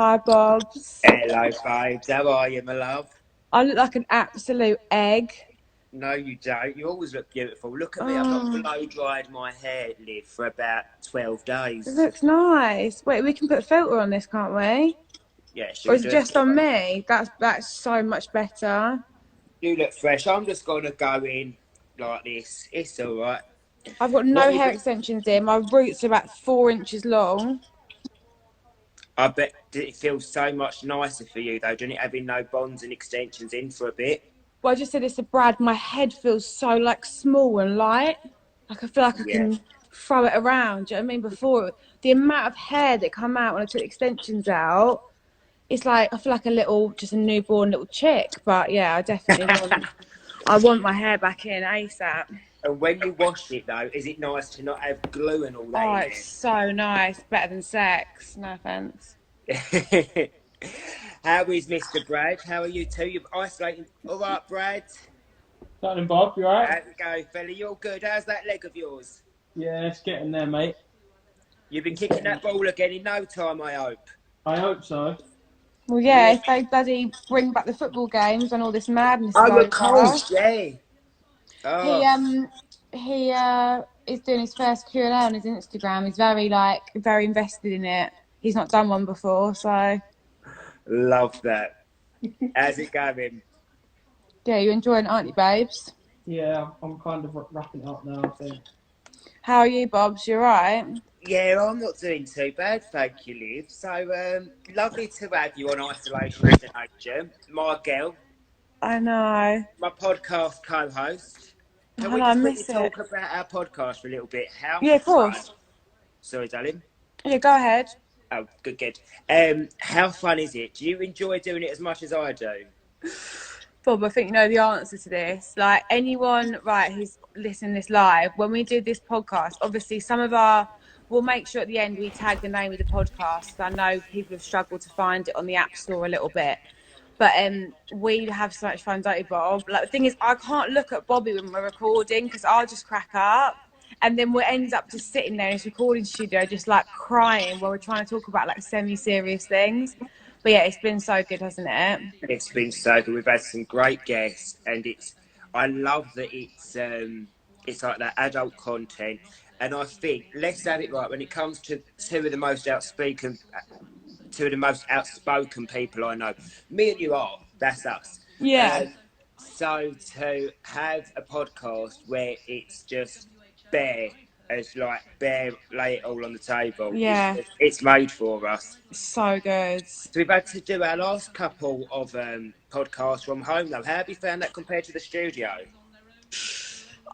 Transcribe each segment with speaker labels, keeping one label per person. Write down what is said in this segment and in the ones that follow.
Speaker 1: Hi, Bobs.
Speaker 2: Hello, babes. How are you, my love?
Speaker 1: I look like an absolute egg.
Speaker 2: No, you don't. You always look beautiful. Look at me. I've not
Speaker 1: Oh,
Speaker 2: blow dried my hair, Liv, for about 12
Speaker 1: it
Speaker 2: days.
Speaker 1: looks nice. Wait, we can put a filter on this, can't we?
Speaker 2: Yeah, should
Speaker 1: Or
Speaker 2: we
Speaker 1: is it
Speaker 2: do it?
Speaker 1: just on me? That's so much better.
Speaker 2: You look fresh. I'm just going to go in like this. It's all right.
Speaker 1: I've got
Speaker 2: What
Speaker 1: no
Speaker 2: have you
Speaker 1: hair
Speaker 2: been...
Speaker 1: extensions in. My roots are about 4 inches long.
Speaker 2: I bet it feels so much nicer for you, though, doesn't it, having no bonds and extensions in for a bit?
Speaker 1: Well, I just said this to Brad. My head feels so like small and light. Like I feel like I
Speaker 2: Yeah.
Speaker 1: can throw it around. Do you know what I mean? Before, the amount of hair that come out when I took extensions out, it's like I feel like just a newborn little chick. But yeah, I want my hair back in ASAP.
Speaker 2: And when you wash it, though, is it nice to not have glue and all that
Speaker 1: Oh,
Speaker 2: in
Speaker 1: it's so nice. Better than sex. No offense.
Speaker 2: there? How is Mr. Brad? How are you two? You're isolating. All right, Brad.
Speaker 3: Darling Bob, you alright?
Speaker 2: How's it going, fella? You're good. How's that leg of yours?
Speaker 3: Yeah, it's getting there, mate.
Speaker 2: You've been
Speaker 3: It's
Speaker 2: kicking
Speaker 3: getting
Speaker 2: that ball again in no time, I hope.
Speaker 3: I hope so.
Speaker 1: Well, yeah,
Speaker 2: Yeah.
Speaker 1: if they bloody bring back the football games and all this madness is
Speaker 2: Oh, of
Speaker 1: over.
Speaker 2: course, yeah.
Speaker 1: He
Speaker 2: Oh,
Speaker 1: he is doing his first Q&A on his Instagram. He's very invested in it. He's not done one before, so
Speaker 2: love that. How's it going?
Speaker 1: yeah, you're enjoying it, aren't you, babes?
Speaker 3: Yeah, I'm kind of wrapping it up now, I think.
Speaker 1: How are you, Bobs? You right?
Speaker 2: Yeah, I'm not doing too bad, thank you, Liv. So, lovely to have you on Isolation Destination. My girl,
Speaker 1: I know.
Speaker 2: my podcast co-host. Can we
Speaker 1: I
Speaker 2: just quickly
Speaker 1: miss it.
Speaker 2: talk about our podcast for a little bit? How
Speaker 1: Yeah, of
Speaker 2: fun...
Speaker 1: course.
Speaker 2: Sorry, darling.
Speaker 1: Yeah, go ahead.
Speaker 2: Oh, good, good. How fun is it? Do you enjoy doing it as much as I do?
Speaker 1: Bob, I think you know the answer to this. Like anyone, right, who's listening to this live, when we do this podcast, obviously we'll make sure at the end we tag the name of the podcast. I know people have struggled to find it on the App Store a little bit. But we have so much fun, don't we, Bob? Like the thing is, I can't look at Bobby when we're recording because I'll just crack up. And then we end up just sitting there in his recording studio, just like crying while we're trying to talk about like semi-serious things. But yeah, it's been so good, hasn't it?
Speaker 2: It's been so good. We've had some great guests, and I love that it's like that adult content. And I think let's have it right when it comes to two of the most outspoken people I know. Me and you are. That's us.
Speaker 1: Yeah.
Speaker 2: So to have a podcast where it's just bare, lay it all on the table.
Speaker 1: Yeah.
Speaker 2: It's made for us.
Speaker 1: So good.
Speaker 2: So we've had to do our last couple of podcasts from home though. How have you found that compared to the studio?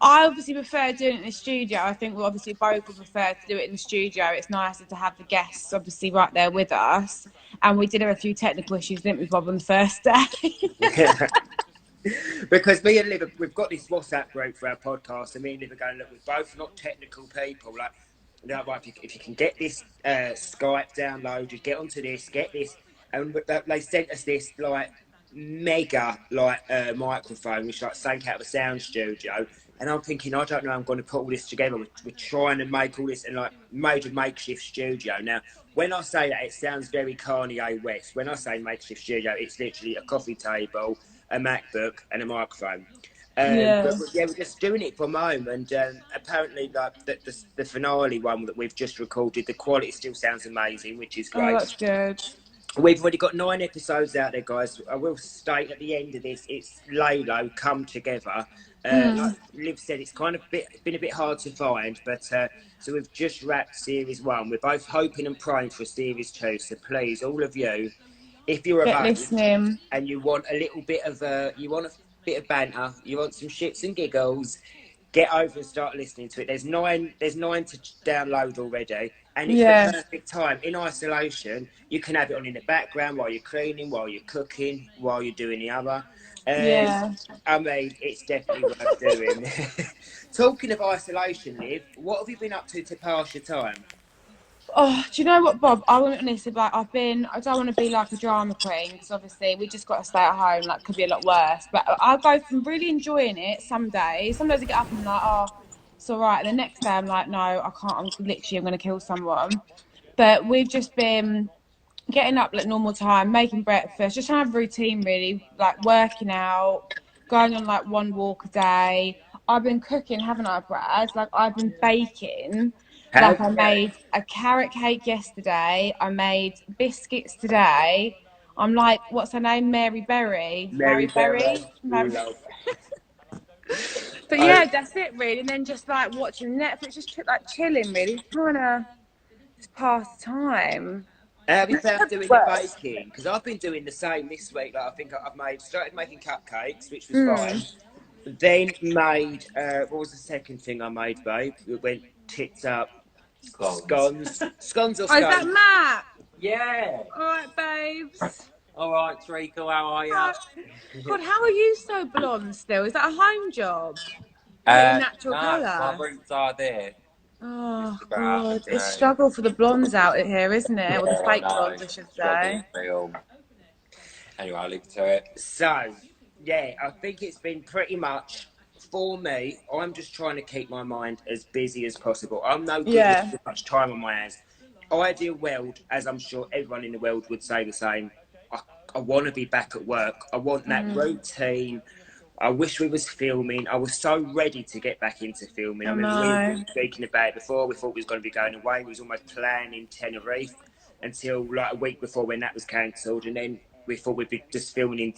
Speaker 1: I obviously prefer doing it in the studio. I think we obviously both would prefer to do it in the studio. It's nicer to have the guests obviously right there with us. And we did have a few technical issues, didn't we, Bob, on the first day?
Speaker 2: Because me and Liv, we've got this WhatsApp group for our podcast, and me and Liv are going, look, we're both not technical people. Like, you know, right, if you can get this Skype downloaded, get onto this, get this. And they sent us this, like, mega, microphone, which, like, sank out of a sound studio. And I'm thinking, I don't know, I'm going to put all this together. We're trying to make all this in, like, made a makeshift studio. Now, when I say that, it sounds very Kanye West. When I say makeshift studio, it's literally a coffee table, a MacBook, and a microphone. But we're just doing it from home, and apparently, like the finale one that we've just recorded, the quality still sounds amazing, which is great.
Speaker 1: Oh, that's good.
Speaker 2: We've already got 9 episodes out there, guys. I will state at the end of this, it's Lalo come together. Like Liv said, it's kind of been a bit hard to find, but so we've just wrapped series 1. We're both hoping and praying for series 2. So please, all of you, if you're
Speaker 1: Get listening
Speaker 2: and you want a little bit of you want a bit of banter, you want some shits and giggles, get over and start listening to it. There's nine to download already, and it's the perfect time in isolation. You can have it on in the background while you're cleaning, while you're cooking, while you're doing the other. I mean, it's definitely worth doing. Talking of isolation, Liv, what have you been up to pass your time?
Speaker 1: Oh, do you know what, Bob? I want to be honest. Like, I don't want to be like a drama queen because obviously we just got to stay at home. Like, could be a lot worse. But I go from really enjoying it some days. Some days I get up and I'm like, oh, it's all right. And the next day I'm like, no, I can't. I'm going to kill someone. But we've just been getting up like normal time, making breakfast, just trying to have a routine really, like working out, going on like one walk a day. I've been cooking, haven't I, Brad? Like I've been baking. Like I made a carrot cake yesterday. I made biscuits today. I'm like, what's her name? Mary Berry.
Speaker 2: Mary Berry.
Speaker 1: Mary.
Speaker 2: Love.
Speaker 1: But yeah, that's it really. And then just like watching Netflix, just like chilling really, trying to just pass the time.
Speaker 2: How have you found doing the baking? Because I've been doing the same this week. Like I think started making cupcakes, which was fine. Then made what was the second thing I made, babe? It went tits up. Scones or scones?
Speaker 1: Oh, is that Matt?
Speaker 4: Yeah.
Speaker 1: All right, babes.
Speaker 4: All right, Treacle, how are you?
Speaker 1: God, how are you so blonde still? Is that a home job? Natural colour?
Speaker 4: My roots are there.
Speaker 1: Oh, God. It's a struggle for the blondes out here, isn't it?
Speaker 4: Yeah,
Speaker 1: or the fake blondes, I should say.
Speaker 4: Anyway, I'll leave it to it.
Speaker 2: So, yeah, I think it's been pretty much, for me, I'm just trying to keep my mind as busy as possible. I'm no good with too much time on my hands. Ideal world, as I'm sure everyone in the world would say the same, I want to be back at work. I want that routine. I wish we was filming. I was so ready to get back into filming. I mean, we were speaking about it before. We thought we was going to be going away. We was almost planning Tenerife until like a week before when that was cancelled. And then we thought we'd be just filming in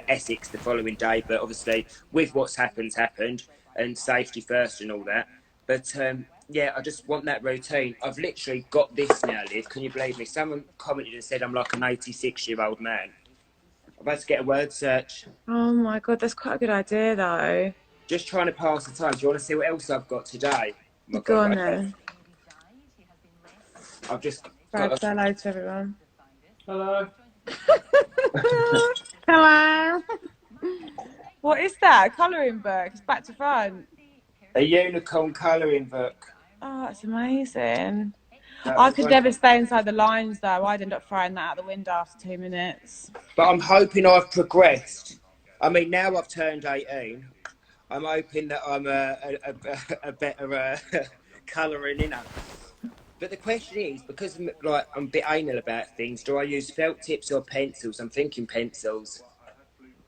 Speaker 2: Essex the following day. But obviously, with what's happened, and safety first and all that. But yeah, I just want that routine. I've literally got this now, Liv. Can you believe me? Someone commented and said I'm like an 86-year-old man. I'm about to get a word search.
Speaker 1: Oh my God, that's quite a good idea though.
Speaker 2: Just trying to pass the time. Do you want to see what else I've got today?
Speaker 1: Go on then.
Speaker 2: I've just
Speaker 1: Brad, say hello to everyone.
Speaker 3: Hello.
Speaker 1: Hello. What is that? A colouring book? It's back to front.
Speaker 2: A unicorn colouring book.
Speaker 1: Oh, that's amazing. I could never stay inside the lines though. I'd end up throwing that out the window after 2 minutes.
Speaker 2: But I'm hoping I've progressed. I mean, now I've turned 18. I'm hoping that I'm a better colouring, you know. But the question is, because I'm a bit anal about things, do I use felt tips or pencils? I'm thinking pencils.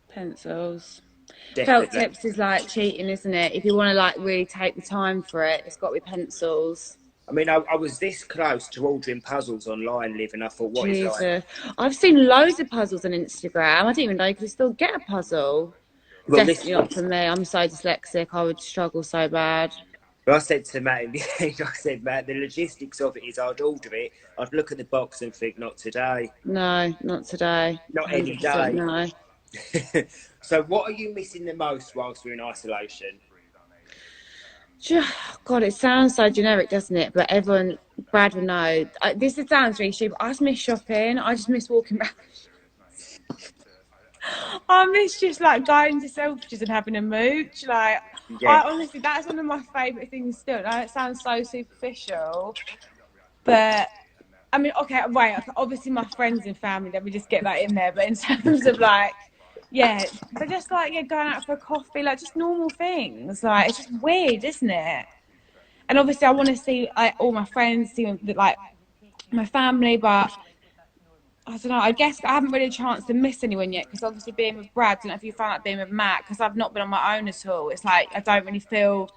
Speaker 1: Pencils.
Speaker 2: Definitely.
Speaker 1: Felt tips is like cheating, isn't it? If you want to like really take the time for it, it's got to be pencils.
Speaker 2: I mean, I was this close to ordering puzzles online, Liv, and I thought, what is life?
Speaker 1: I've seen loads of puzzles on Instagram. I didn't even know you could still get a puzzle. Well, definitely not for me. I'm so dyslexic. I would struggle so bad.
Speaker 2: But I said to Matt in the end, I said, Matt, the logistics of it is I'd order it, I'd look at the box and think, not today.
Speaker 1: No, not today.
Speaker 2: Not any day.
Speaker 1: No.
Speaker 2: So what are you missing the most whilst we're in isolation?
Speaker 1: God, it sounds so generic, doesn't it? But everyone, Brad will know. Sounds really stupid. I just miss shopping. I just miss walking around. I miss just like going to Selfridges and having a mooch. Like, I honestly, that's one of my favourite things still. I know it sounds so superficial, but I mean, okay, wait. Obviously, my friends and family, let me just get that in there. But in terms of like, yeah, but just like going out for a coffee, like just normal things. Like it's just weird, isn't it? And obviously, I want to see like all my friends, see like my family, but I don't know. I guess I haven't really a chance to miss anyone yet because obviously being with Brad, I don't know if you found out being with Matt, because I've not been on my own at all. It's like I don't really feel.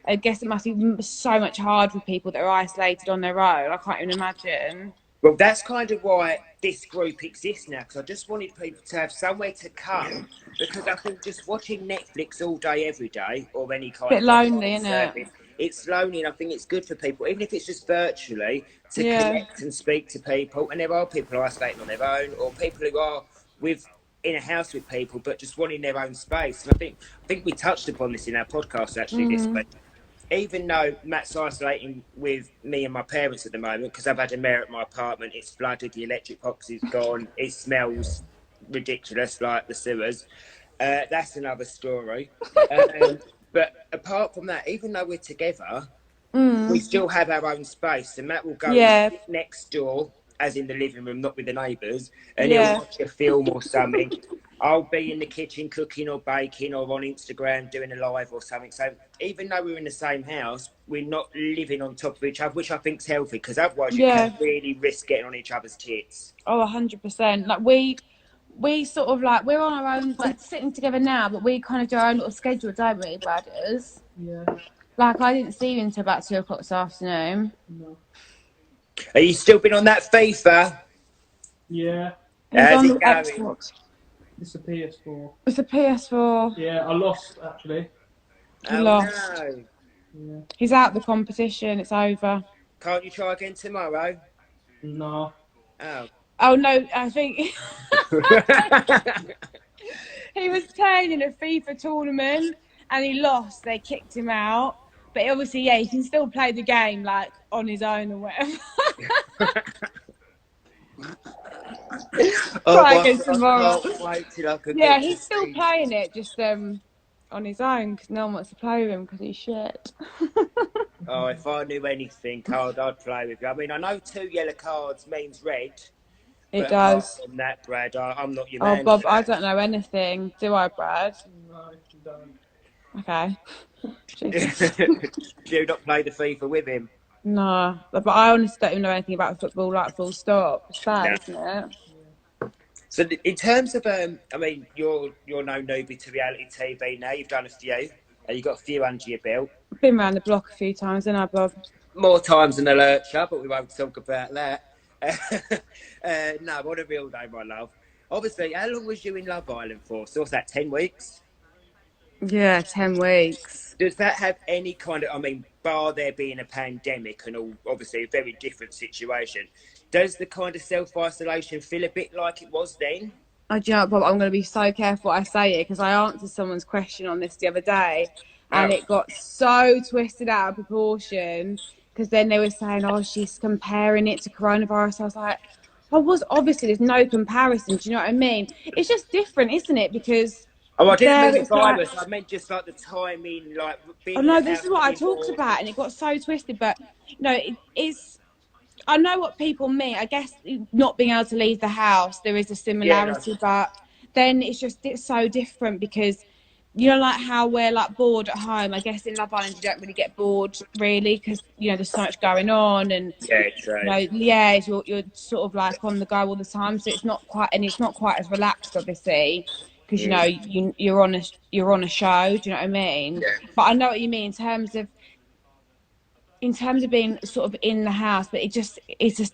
Speaker 1: I guess it must be so much hard for people that are isolated on their own. I can't even imagine.
Speaker 2: Well, that's kind of why this group exists now, because I just wanted people to have somewhere to come, because I think just watching Netflix all day, every day, or any kind
Speaker 1: of lonely, isn't it?
Speaker 2: It's lonely, and I think it's good for people, even if it's just virtually, to connect and speak to people. And there are people isolating on their own, or people who are in a house with people, but just wanting their own space. And I think we touched upon this in our podcast actually this week. Even though Matt's isolating with me and my parents at the moment, because I've had a mare at my apartment, it's flooded, the electric box is gone, it smells ridiculous like the sewers. That's another story. But apart from that, even though we're together, we still have our own space. So Matt will go next door, as in the living room, not with the neighbours, and he'll watch a film or something. I'll be in the kitchen cooking or baking or on Instagram doing a live or something. So even though we're in the same house, we're not living on top of each other, which I think's healthy, because otherwise you
Speaker 1: Yeah.
Speaker 2: can really risk getting on each other's tits.
Speaker 1: Oh, 100%. Like we sort of like, we're on our own, like sitting together now, but we kind of do our own little schedule, don't we, Bradders?
Speaker 3: Yeah.
Speaker 1: Like, I didn't see you until about 2 o'clock this afternoon.
Speaker 3: No.
Speaker 2: Are you still been on that FIFA?
Speaker 3: Yeah.
Speaker 1: He's
Speaker 2: How's
Speaker 1: on
Speaker 2: it
Speaker 1: the
Speaker 2: going?
Speaker 1: Xbox.
Speaker 3: It's a PS4.
Speaker 1: It's a PS4.
Speaker 3: Yeah, I lost actually.
Speaker 1: He
Speaker 2: Oh
Speaker 1: lost.
Speaker 2: no.
Speaker 3: Yeah.
Speaker 1: He's out the competition. It's over.
Speaker 2: Can't you try again tomorrow?
Speaker 3: No.
Speaker 2: Oh.
Speaker 1: Oh, no, I think he was playing in a FIFA tournament and he lost. They kicked him out. But obviously, yeah, he can still play the game, like, on his own or whatever. Try again tomorrow.
Speaker 2: I can't wait till I can
Speaker 1: Yeah,
Speaker 2: get
Speaker 1: he's
Speaker 2: to
Speaker 1: still
Speaker 2: see.
Speaker 1: playing it, just on his own, because no one wants to play with him because he's shit.
Speaker 2: Oh, if I knew anything, I'd play with you. I mean, I know 2 yellow cards means red.
Speaker 1: It
Speaker 2: But
Speaker 1: does.
Speaker 2: apart from that, Brad, I'm not your
Speaker 1: Oh,
Speaker 2: man.
Speaker 1: Bob, I don't know anything. Do I, Brad?
Speaker 3: No, you don't.
Speaker 1: Okay. Jesus.
Speaker 2: Do you not play the FIFA with him?
Speaker 1: No, but I honestly don't even know anything about football, like, full stop. It's bad, isn't it?
Speaker 2: So in terms of, I mean, you're no newbie to reality TV now. You've done a few. You've got a few under your belt.
Speaker 1: Been around the block a few times, haven't I, Bob?
Speaker 2: More times than a lurcher, but we won't talk about that. No, what a real day, my love. Obviously, how long was you in Love Island for? So what's that, 10 weeks?
Speaker 1: Yeah, 10 weeks.
Speaker 2: Does that have any kind of, I mean, bar there being a pandemic and all, obviously a very different situation, does the kind of self-isolation feel a bit like it was then?
Speaker 1: Oh, do you know what, Bob? I'm going to be so careful what I say it because I answered someone's question on this the other day and it got so twisted out of proportion because then they were saying, oh, she's comparing it to coronavirus. I was like, obviously there's no comparison. Do you know what I mean? It's just different, isn't it? Because
Speaker 2: Oh, I didn't mean the
Speaker 1: it's like,
Speaker 2: virus. I meant just like the timing, like being.
Speaker 1: oh no, this is what I talked about, and it got so twisted. But no, it's. I know what people mean. I guess not being able to leave the house, there is a similarity, but then it's so different because, you know, like how we're like bored at home. I guess in Love Island you don't really get bored really because you know there's so much going on and you know, you're sort of like on the go all the time. So it's not quite as relaxed, obviously. Because you know you're on a show, do you know what I mean?
Speaker 2: Yeah.
Speaker 1: But I know what you mean in terms of being sort of in the house, but it's just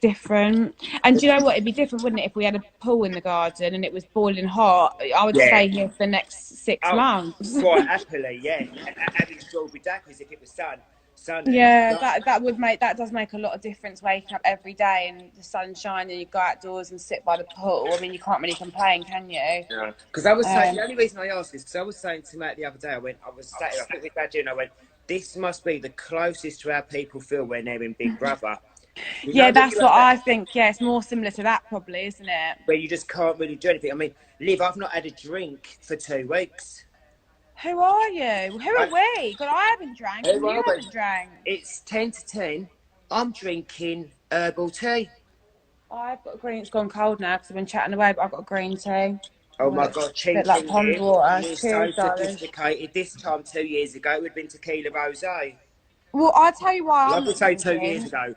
Speaker 1: different. And do you know what? It'd be different, wouldn't it, if we had a pool in the garden and it was boiling hot? I would stay here for the next 6 months.
Speaker 2: Quite happily, yeah. Having strawberry daiquiris if it was sunny.
Speaker 1: Yeah, that does make a lot of difference. Waking up every day and the sun's shining, and you go outdoors and sit by the pool. I mean, you can't really complain, can you?
Speaker 2: Yeah. Because I was saying, the only reason I asked is because I was saying to Matt the other day, I was sat here, I think we had dinner, and I went, this must be the closest to how people feel when they're in Big Brother.
Speaker 1: Yeah, that's what I think. Yeah, it's more similar to that, probably, isn't it?
Speaker 2: Where you just can't really do anything. I mean, Liv, I've not had a drink for 2 weeks.
Speaker 1: Who are you? Who are we? God, I haven't drank. You haven't drank.
Speaker 2: It's 10 to 10. I'm drinking herbal tea.
Speaker 1: I've got a green. It's gone cold now because I've been chatting away, but I've got a green tea.
Speaker 2: Oh my God, cheap.
Speaker 1: Bit like pond water.
Speaker 2: You're
Speaker 1: Cheers,
Speaker 2: so sophisticated. This time 2 years ago, it would have been tequila rosé.
Speaker 1: Well, I'll tell you why.
Speaker 2: I would say 2 years ago.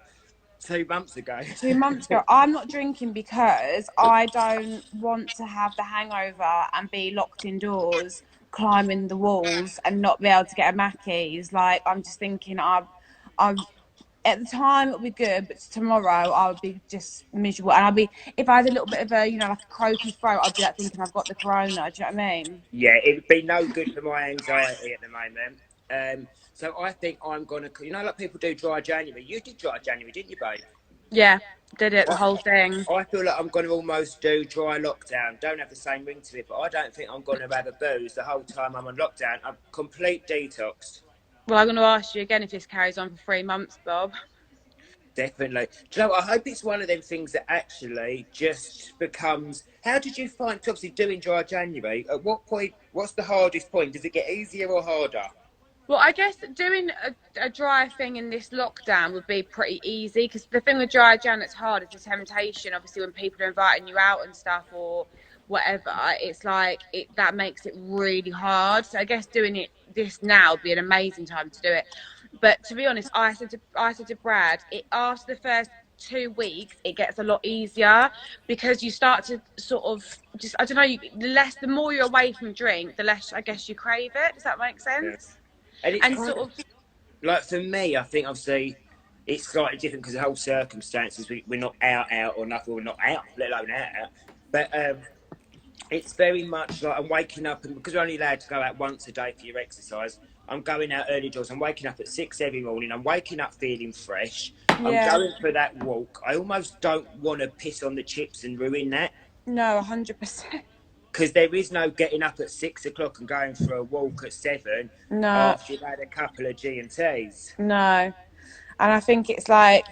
Speaker 2: 2 months ago.
Speaker 1: 2 months ago. I'm not drinking because I don't want to have the hangover and be locked indoors, climbing the walls and not be able to get a Mackey's. Like, I'm just thinking I'm at the time it'll be good, but tomorrow I'll be just miserable. And if I had a little bit of a, you know, like a croaky throat, I'd be like thinking I've got the corona. Do you know what I mean?
Speaker 2: Yeah, it'd be no good for my anxiety at the moment. So I think I'm going to, you know, like people do dry January. You did dry January, didn't you, babe?
Speaker 1: Yeah, did it, the whole thing.
Speaker 2: I feel like I'm going to almost do dry lockdown. Don't have the same ring to it, but I don't think I'm going to have a booze the whole time I'm on lockdown. I'm complete detox.
Speaker 1: Well, I'm going to ask you again if this carries on for 3 months, Bob.
Speaker 2: Definitely. Do you know, I hope it's one of them things that actually just becomes... How did you find, obviously, doing dry January? At what point, what's the hardest point? Does it get easier or harder?
Speaker 1: Well, I guess doing a dry thing in this lockdown would be pretty easy because the thing with dry Jan that's hard is the temptation, obviously, when people are inviting you out and stuff or whatever, it's like that makes it really hard. So I guess doing this now would be an amazing time to do it. But to be honest, I said to Brad, after the first 2 weeks, it gets a lot easier because you start to sort of just, I don't know, the more you're away from drink, the less I guess you crave it. Does that make sense?
Speaker 2: And it's
Speaker 1: And
Speaker 2: kind
Speaker 1: sort
Speaker 2: of
Speaker 1: of,
Speaker 2: like, for me, I think obviously it's slightly different because of the whole circumstances. We're not out or nothing. We're not out, let alone out. But it's very much like I'm waking up, and because we're only allowed to go out once a day for your exercise, I'm going out early doors. I'm waking up at 6 every morning. I'm waking up feeling fresh. I'm
Speaker 1: yeah,
Speaker 2: going for that walk. I almost don't want to piss on the chips and ruin that.
Speaker 1: no, 100%.
Speaker 2: Because there is no getting up at 6 o'clock and going for a walk at 7
Speaker 1: No,
Speaker 2: after you've had a couple of G&Ts.
Speaker 1: no. And I think it's like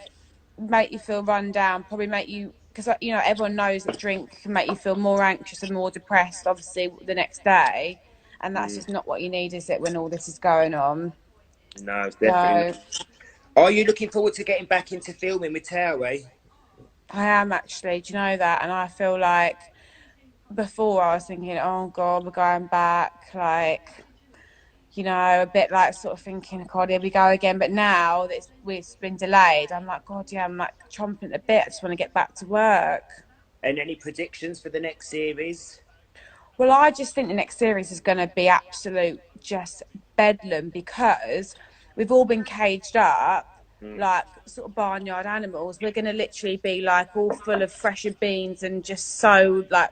Speaker 1: make you feel run down, probably make you, because you know everyone knows that drink can make you feel more anxious and more depressed obviously the next day, and that's just not what you need, is it, when all this is going on?
Speaker 2: No, definitely not. Are you looking forward to getting back into filming with TOWIE?
Speaker 1: I am actually, do you know that? And I feel like before I was thinking, oh God, we're going back, like, you know, a bit like sort of thinking, God, here we go again. But now that it's been delayed, I'm like, God, yeah, I'm like chomping at the bit. I just want to get back to work.
Speaker 2: And any predictions for the next series?
Speaker 1: Well, I just think the next series is going to be absolute just bedlam because we've all been caged up like sort of barnyard animals. We're going to literally be like all full of fresher beans and just so like,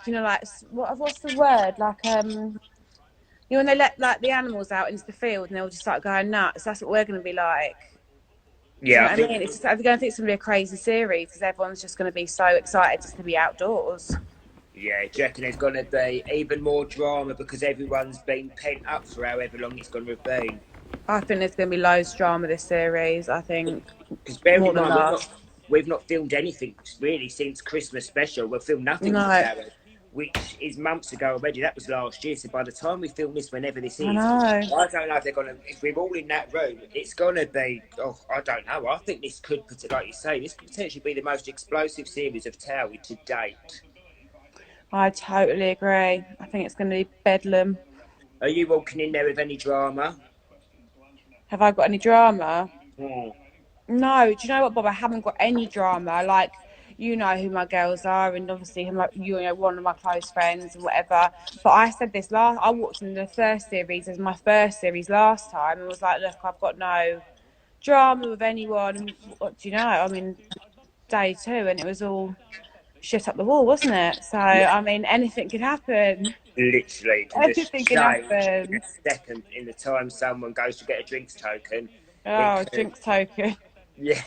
Speaker 1: you know, like what's the word? Like, you know, when they let like the animals out into the field and they'll just start going nuts. That's what we're going to be like.
Speaker 2: Yeah,
Speaker 1: Do you know what I mean? It's just, I'm going to think it's going to be a crazy series because everyone's just going to be so excited just to be outdoors.
Speaker 2: Yeah, do you reckon there's going to be even more drama because everyone's been pent up for however long it's going to have been?
Speaker 1: I think there's going to be loads of drama this series. I think
Speaker 2: Because bear
Speaker 1: more
Speaker 2: in
Speaker 1: than
Speaker 2: mind,
Speaker 1: that.
Speaker 2: we've not filmed anything really since Christmas special. We've filmed nothing with TOWIE, which is months ago already. That was last year. So by the time we film this, whenever this is, I don't know if they're going to, if we're all in that room, it's going to be, I don't know. I think this could, like you say, this could potentially be the most explosive series of TOWIE to date.
Speaker 1: I totally agree. I think it's going to be bedlam.
Speaker 2: Are you walking in there with any drama?
Speaker 1: Have I got any drama?
Speaker 2: Oh.
Speaker 1: No. Do you know what, Bob? I haven't got any drama. Like, you know who my girls are, and obviously you know, one of my close friends and whatever. But I said this I walked in the first series as my first series last time and was like, look, I've got no drama with anyone. What do you know? I mean, day 2 and it was all shit up the wall, wasn't it? So
Speaker 2: Yeah.
Speaker 1: I mean, anything could happen.
Speaker 2: Literally,
Speaker 1: Anything can happen.
Speaker 2: in a second in the time someone goes to get a drinks token.
Speaker 1: Oh, drinks token.
Speaker 2: Yeah.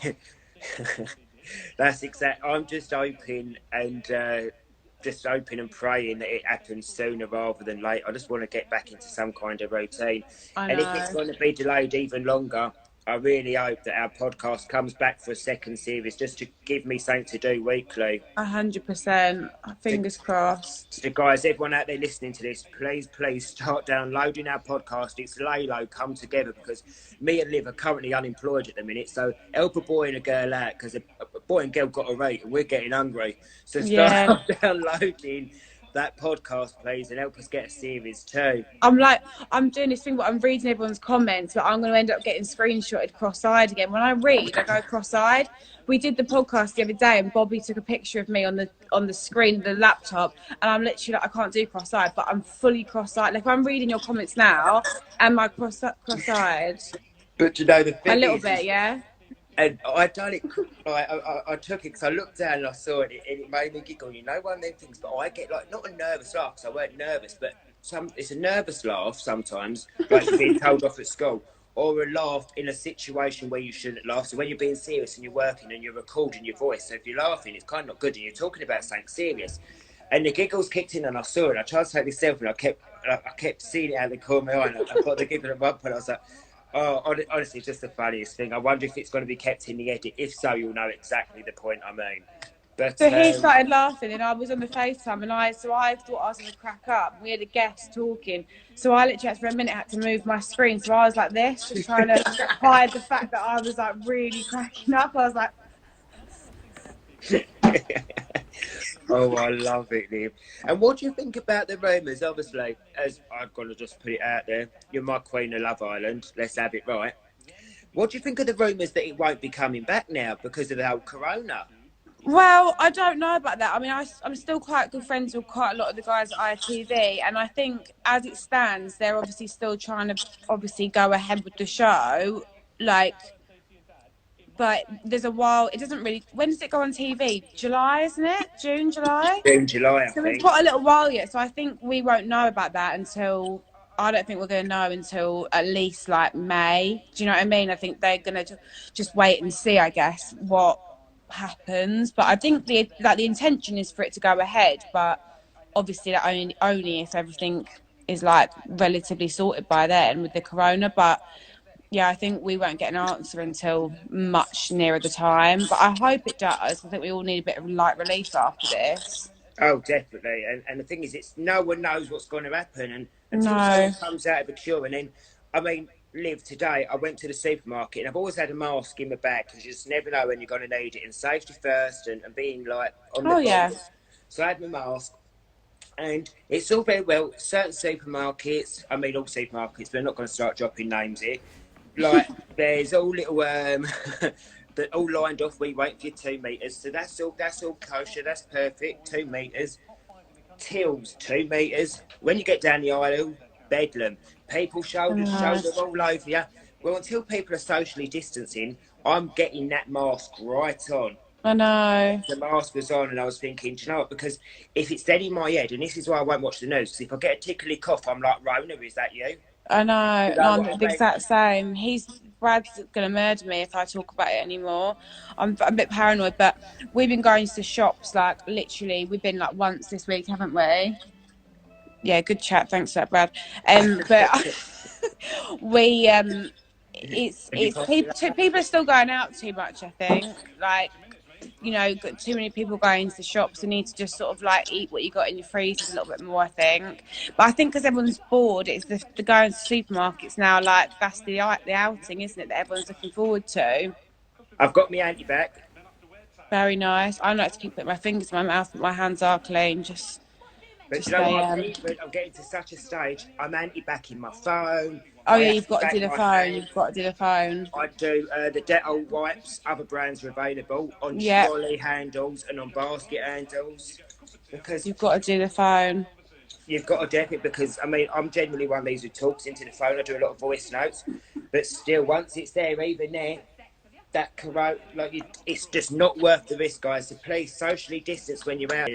Speaker 2: That's exact. I'm just hoping and praying that it happens sooner rather than later. I just want to get back into some kind of routine. And if it's going to be delayed even longer, I really hope that our podcast comes back for a second series just to give me something to do weekly.
Speaker 1: 100%. Fingers crossed.
Speaker 2: So guys, everyone out there listening to this, please start downloading our podcast. It's Lalo Come Together, because me and Liv are currently unemployed at the minute. So help a boy and a girl out, because a boy and girl got a rate and we're getting hungry. So start downloading that podcast, please, and help us get a series too.
Speaker 1: I'm doing this thing, but I'm reading everyone's comments, but I'm going to end up getting screenshotted cross-eyed again. When I read, I go cross-eyed. We did the podcast the other day, and Bobby took a picture of me on the screen of the laptop, and I'm literally like, I can't do cross-eyed, but I'm fully cross-eyed. Like, if I'm reading your comments now, am I cross-eyed?
Speaker 2: But you know, the thing
Speaker 1: a little bit, yeah.
Speaker 2: And I done it. I took it because I looked down and I saw it, and it made me giggle. You know, one of them things. But I get like not a nervous laugh because I weren't nervous, but it's a nervous laugh sometimes, like being told off at school, or a laugh in a situation where you shouldn't laugh. So when you're being serious and you're working and you're recording your voice, so if you're laughing, it's kind of not good, and you're talking about something serious. And the giggles kicked in, and I saw it. I tried to take this selfie, and I kept seeing it out of the corner of my eye. And I got the giggle at one point. I was like, oh, honestly, it's just the funniest thing. I wonder if it's going to be kept in the edit. If so, you'll know exactly the point I mean. But,
Speaker 1: so he started laughing, and I was on the FaceTime, and I thought I was going to crack up. We had a guest talking, so I literally for a minute had to move my screen. So I was like this, just trying to hide the fact that I was like really cracking up. I was like,
Speaker 2: Oh, I love it, Liv. And what do you think about the rumours? Obviously, as I've got to just put it out there, you're my queen of Love Island. Let's have it right. What do you think of the rumours that it won't be coming back now because of the whole corona?
Speaker 1: Well, I don't know about that. I mean, I'm still quite good friends with quite a lot of the guys at ITV, and I think as it stands, they're obviously still trying to obviously go ahead with the show. Like, but there's a while. It doesn't really. When does it go on TV? July, isn't it? June, July.
Speaker 2: June, July, I
Speaker 1: So we've
Speaker 2: think.
Speaker 1: got a little while yet. So I think we won't know about that until. I don't think we're going to know until at least like May. Do you know what I mean? I think they're going to just wait and see, I guess, what happens. But I think the intention is for it to go ahead. But obviously, that only if everything is like relatively sorted by then with the corona. But yeah, I think we won't get an answer until much nearer the time. But I hope it does. I think we all need a bit of light relief after this.
Speaker 2: Oh, definitely. And the thing is, it's no one knows what's going to happen. And until
Speaker 1: No.
Speaker 2: someone comes out of a cure. And then, I mean, Liv, today I went to the supermarket and I've always had a mask in my bag because you just never know when you're going to need it. And safety first and being like on the ball.
Speaker 1: Yeah.
Speaker 2: So I had my mask. And it's all very well, certain supermarkets, I mean all supermarkets, but I'm not going to start dropping names here. Like, there's all little, that all lined off, we wait for your 2 metres. So that's all kosher, that's perfect, 2 metres. Tills, 2 metres. When you get down the aisle, bedlam. People shoulder all over you. Well, until people are socially distancing, I'm getting that mask right on.
Speaker 1: I know.
Speaker 2: The mask was on and I was thinking, do you know what? Because if it's dead in my head, and this is why I won't watch the news, because if I get a tickly cough, I'm like, Rona, is that you?
Speaker 1: I know.
Speaker 2: You know
Speaker 1: No, I'm
Speaker 2: what I
Speaker 1: the
Speaker 2: mean?
Speaker 1: exact same. Brad's going to murder me if I talk about it anymore. I'm a bit paranoid, but we've been going to shops, like, literally, we've been, like, once this week, haven't we? Yeah, good chat. Thanks for that, Brad. But we, people are still going out too much, I think. Like, you know, got too many people going to the shops and need to just sort of like eat what you got in your freezer a little bit more, I think. But I think because everyone's bored, it's the going to supermarkets now, like that's the outing, isn't it, that everyone's looking forward to.
Speaker 2: I've got my auntie back.
Speaker 1: Very nice. I like to keep putting my fingers in my mouth, but my hands are clean.
Speaker 2: But you know what? I'm getting to such a stage. I'm anti-back in my phone.
Speaker 1: Oh yeah, you've got to do the phone. You've got to do the phone.
Speaker 2: I do the Dettol wipes. Other brands are available on trolley handles and on basket handles. Because
Speaker 1: you've got to do the phone.
Speaker 2: You've got to definitely, because I mean, I'm genuinely one of these who talks into the phone. I do a lot of voice notes, but still, once it's there, even there, that corona, like it's just not worth the risk, guys. So please, socially distance when you're out.